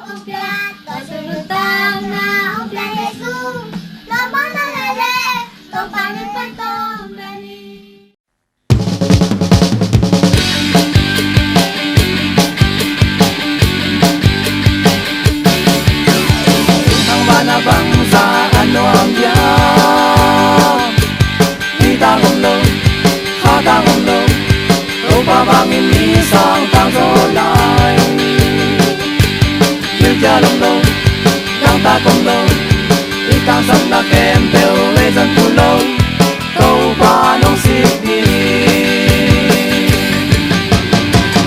umpia, kasulutang na umpia Jesus. Laban na lele, topangin pa tombeli. Ang manabang sa ano ang diyan, itangong lo, hatangong lo, upabangin isang tangsolay. Jalong lo, kang takong lo, ikang sang na kempel lesan pulo, kau panong sikni.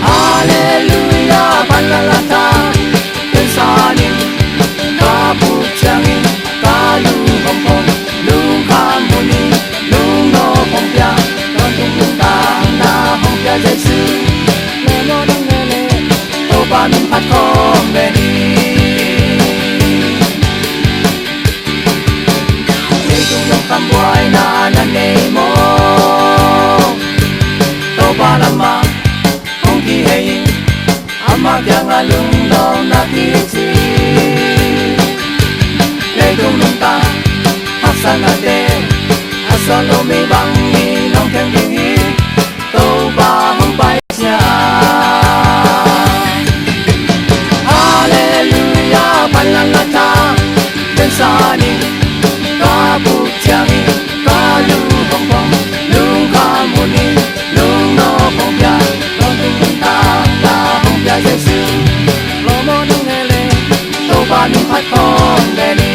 Haleluya, panlalata, kensanin, kaputyangin, kaluhompong, lungkamuni, lungnopompya, kantungtang na hompya Jesu, lemonong lele, kau panong patong beni. Kambuhay na nanay mo, tao palama kung kihayin ang magyang alungdaw na kitsi. Legong nungta, hasan natin, asal lumibang inong kang dingi, tao ba humpay siya. Haleluya, panlalata, bensanin, kaputyangin, kaluhompong, lungkamuni, lungnopompya, kantungtang na hompya Jesu, lomo nung hele, tobaning patong beni.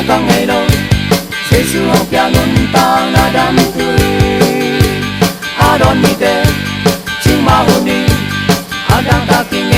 Agang ngayon, Jesu ang pianguntang na dampuin. Adon mite, ching mahuni, agang taking